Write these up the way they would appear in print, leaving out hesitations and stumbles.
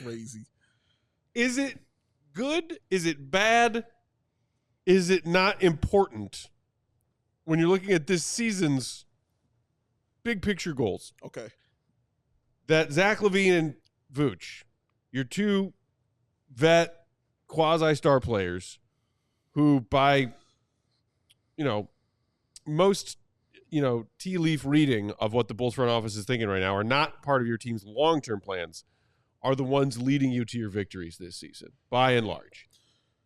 crazy. Is it good? Is it bad? Is it not important when you're looking at this season's big picture goals? Okay. That Zach LaVine and Vooch, your two vet quasi-star players who by, most, tea leaf reading of what the Bulls front office is thinking right now are not part of your team's long-term plans, are the ones leading you to your victories this season, by and large.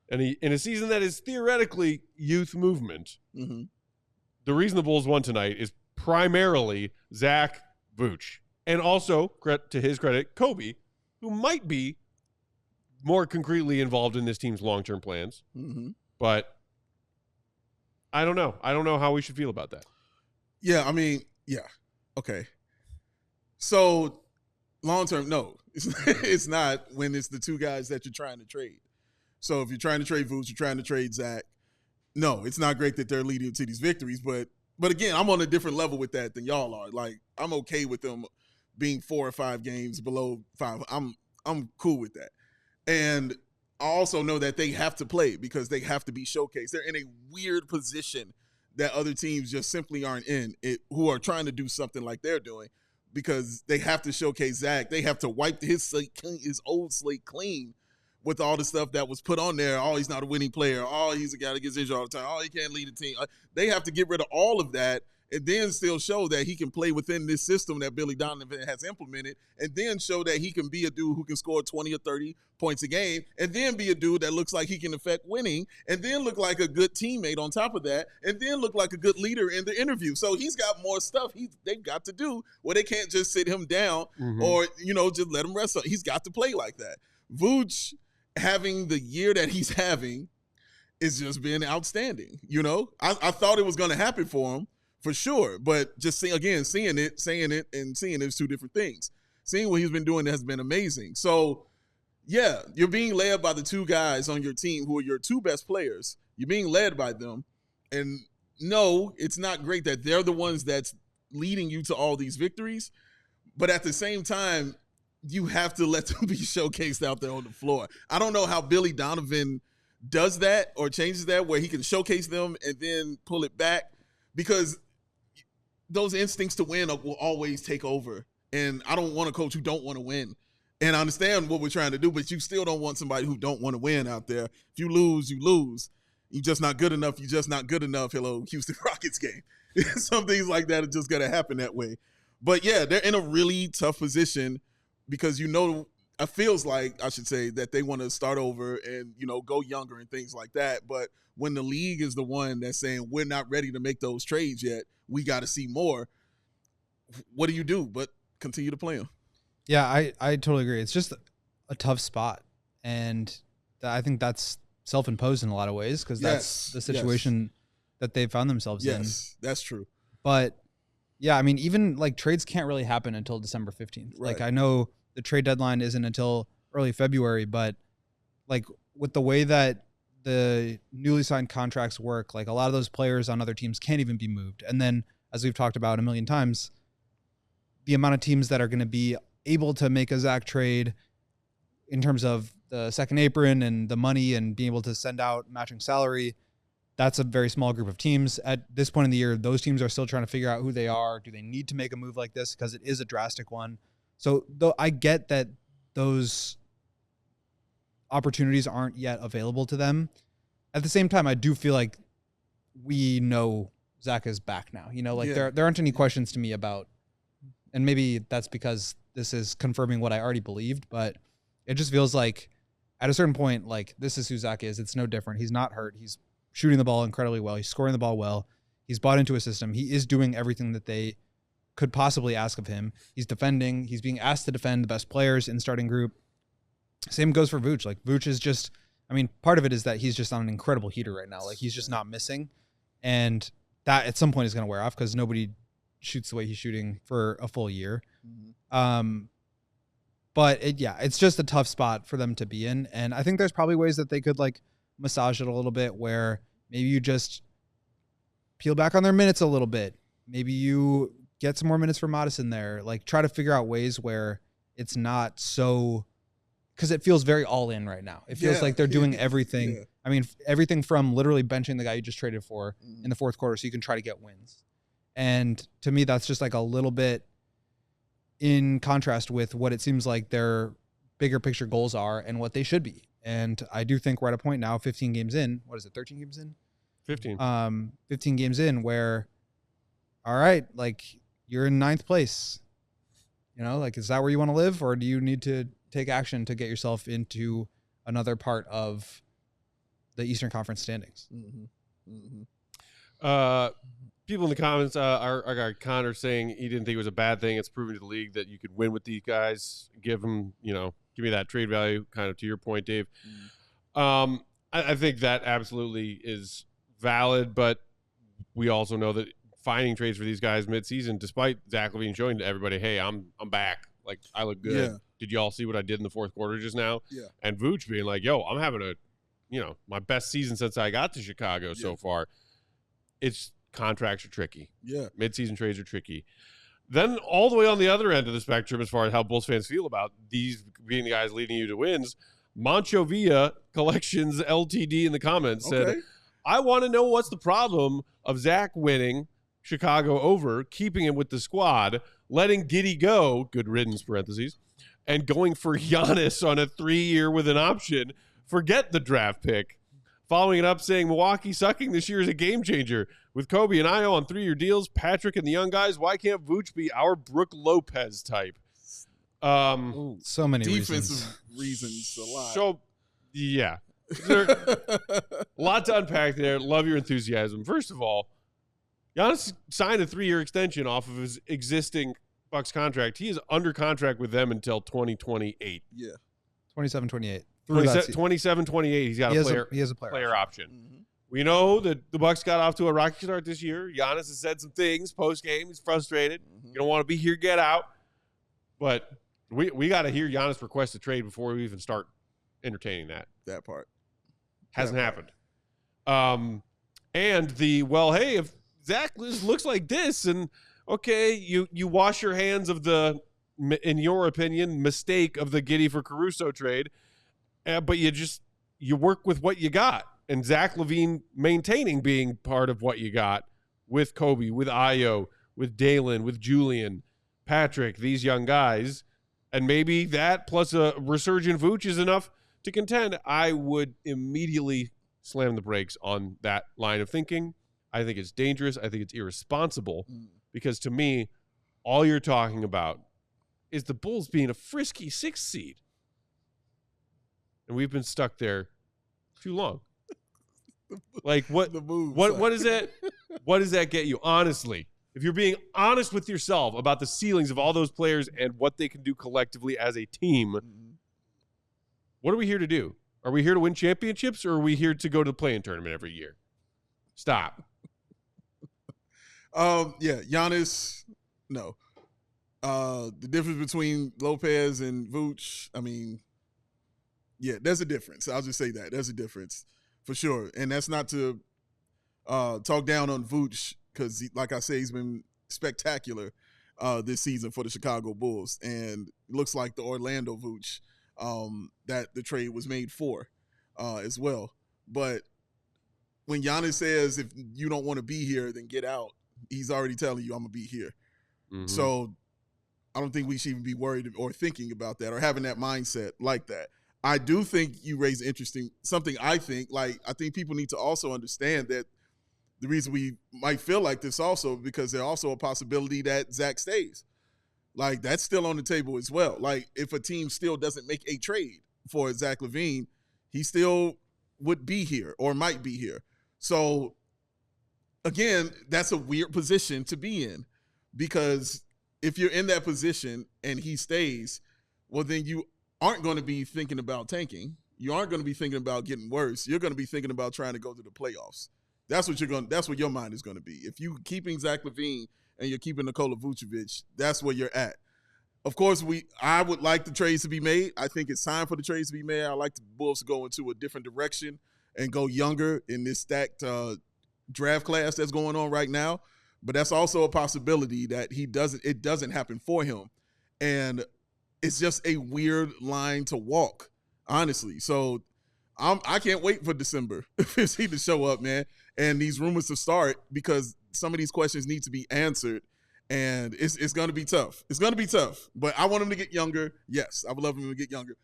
And in a season that is theoretically youth movement, the reason the Bulls won tonight is primarily Zach, Vooch, and also, to his credit, Kobe, who might be more concretely involved in this team's long-term plans. But I don't know. I don't know how we should feel about that. Yeah, I mean, yeah. Okay. So, long-term, no. It's not when it's the two guys that you're trying to trade. So, if you're trying to trade Vooch, you're trying to trade Zach, no, it's not great that they're leading to these victories. But again, I'm on a different level with that than y'all are. Like, I'm okay with them being 4 or 5 games below 5. I'm cool with that. And I also know that they have to play because they have to be showcased. They're in a weird position that other teams just simply aren't in, who are trying to do something like they're doing, because they have to showcase Zach. They have to wipe his old slate clean with all the stuff that was put on there. Oh, he's not a winning player. Oh, he's a guy that gets injured all the time. Oh, he can't lead a team. They have to get rid of all of that and then still show that he can play within this system that Billy Donovan has implemented, and then show that he can be a dude who can score 20 or 30 points a game, and then be a dude that looks like he can affect winning, and then look like a good teammate on top of that, and then look like a good leader in the interview. So he's got more stuff they've got to do where they can't just sit him down or, just let him wrestle. He's got to play like that. Vooch having the year that he's having is just been outstanding. I thought it was going to happen for him, for sure, but just seeing it, saying it, and seeing it is two different things. Seeing what he's been doing has been amazing. So, yeah, you're being led by the two guys on your team who are your two best players. You're being led by them. And no, it's not great that they're the ones that's leading you to all these victories. But at the same time, you have to let them be showcased out there on the floor. I don't know how Billy Donovan does that or changes that, where he can showcase them and then pull it back, because those instincts to win will always take over. And I don't want a coach who don't want to win. And I understand what we're trying to do, but you still don't want somebody who don't want to win out there. If you lose, you lose. You're just not good enough. You're just not good enough. Hello, Houston Rockets game. Some things like that are just going to happen that way. But, yeah, they're in a really tough position because, it feels like, I should say, that they want to start over and, go younger and things like that. But when the league is the one that's saying we're not ready to make those trades yet, we got to see more, what do you do but continue to play them? Yeah, I totally agree. It's just a tough spot. And I think that's self-imposed in a lot of ways, because that's the situation that they found themselves in. Yes, that's true. But, yeah, I mean, even, trades can't really happen until December 15th. Right. I know the trade deadline isn't until early February, but, with the way that the newly signed contracts work, a lot of those players on other teams can't even be moved. And then, as we've talked about a million times, the amount of teams that are going to be able to make a Zach trade in terms of the second apron and the money and being able to send out matching salary, that's a very small group of teams. At this point in the year, those teams are still trying to figure out who they are. Do they need to make a move like this? Because it is a drastic one. So though I get that those opportunities aren't yet available to them, at the same time, I do feel like we know Zach is back now. There aren't any questions to me about, and maybe that's because this is confirming what I already believed, but it just feels like at a certain point, this is who Zach is. It's no different. He's not hurt. He's shooting the ball incredibly well. He's scoring the ball well. He's bought into a system. He is doing everything that they could possibly ask of him. He's defending. He's being asked to defend the best players in the starting group. Same goes for Vooch. Vooch is just, part of it is that he's just on an incredible heater right now. He's just not missing. And that at some point is going to wear off because nobody shoots the way he's shooting for a full year. But it's just a tough spot for them to be in. And I think there's probably ways that they could massage it a little bit, where maybe you just peel back on their minutes a little bit. Maybe you get some more minutes for Modison there. Try to figure out ways where it's not so because it feels very all in right now. It feels like they're doing everything. Yeah. I mean, everything from literally benching the guy you just traded for in the fourth quarter so you can try to get wins. And to me, that's just like a little bit in contrast with what it seems like their bigger picture goals are and what they should be. And I do think we're at a point now, 15 games in. What is it, 13 games in? 15. 15 games in where, all right, like you're in 9th place. You know, like, is that where you want to live? Or do you need to take action to get yourself into another part of the Eastern Conference standings? People in the comments, our guy Connor saying he didn't think it was a bad thing. It's proven to the league that you could win with these guys. Give me that trade value, kind of to your point, Dave. I think that absolutely is valid, but we also know that finding trades for these guys midseason, despite Zach LaVine showing to everybody, hey, I'm back. Like, I look good. Yeah. Did you all see what I did in the fourth quarter just now? Yeah. And Vooch being like, yo, I'm having my best season since I got to Chicago so far. It's contracts are tricky. Yeah. Midseason trades are tricky. Then all the way on the other end of the spectrum, as far as how Bulls fans feel about these being the guys leading you to wins, Mancho Villa Collections LTD in the comments said, I want to know what's the problem of Zach winning Chicago over, keeping him with the squad, letting Giddy go, good riddance parentheses, and going for Giannis on a 3-year with an option. Forget the draft pick. Following it up saying Milwaukee sucking this year is a game changer. With Kobe and Io on 3-year deals, Patrick and the young guys, why can't Vooch be our Brook Lopez type? So many defensive reasons. A lot. So, yeah. A lot to unpack there. Love your enthusiasm. First of all, Giannis signed a 3-year extension off of his existing Bucks contract. He is under contract with them until 2028. Yeah. 27-28. 27-28. He's got he has a player option. We know that the Bucks got off to a rocky start this year. Giannis has said some things post-game. He's frustrated. You don't want to be here, get out. But we got to hear Giannis request a trade before we even start entertaining that. That part. Hasn't happened. And hey, if Zach looks like this, and okay, you wash your hands of the, in your opinion, mistake of the Giddey for Caruso trade, but you work with what you got. And Zach LaVine maintaining being part of what you got with Kobe, with Io, with Dalen, with Julian, Patrick, these young guys, and maybe that plus a resurgent Vooch is enough to contend. I would immediately slam the brakes on that line of thinking. I think it's dangerous. I think it's irresponsible because to me, all you're talking about is the Bulls being a frisky 6th seed. And we've been stuck there too long. Like what is that? What does that get you? Honestly, if you're being honest with yourself about the ceilings of all those players and what they can do collectively as a team, what are we here to do? Are we here to win championships or are we here to go to the play-in tournament every year? Stop. Giannis, no. The difference between Lopez and Vooch, I mean, there's a difference. I'll just say that. There's a difference. For sure. And that's not to talk down on Vooch because, like I say, he's been spectacular this season for the Chicago Bulls. And it looks like the Orlando Vooch that the trade was made for as well. But when Giannis says, if you don't want to be here, then get out, he's already telling you, I'm going to be here. So I don't think we should even be worried or thinking about that or having that mindset like that. I do think you raise something I think people need to also understand that the reason we might feel like this also because there's also a possibility that Zach stays. Like, that's still on the table as well. Like, if a team still doesn't make a trade for Zach LaVine, he still would be here or might be here. So, again, that's a weird position to be in because if you're in that position and he stays, well, then you aren't going to be thinking about tanking. You aren't going to be thinking about getting worse. You're going to be thinking about trying to go to the playoffs. That's what your mind is going to be. If you're keeping Zach LaVine and you're keeping Nikola Vucevic, that's where you're at. Of course, I would like the trades to be made. I think it's time for the trades to be made. I like the Bulls to go into a different direction and go younger in this stacked draft class that's going on right now. But that's also a possibility that it doesn't happen for him. And it's just a weird line to walk, honestly. So I can't wait for December 15th to show up, man, and these rumors to start, because some of these questions need to be answered, and it's going to be tough. It's going to be tough, but I want him to get younger. Yes, I would love him to get younger.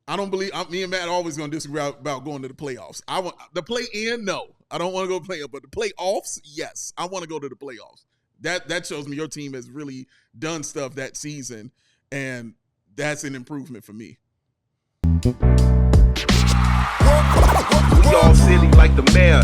I don't believe me and Matt are always going to disagree about going to the playoffs. I want the play-in, no. I don't want to go play-in, but the playoffs, yes. I want to go to the playoffs. That shows me your team has really done stuff that season, and that's an improvement for me. We all silly like the mayor.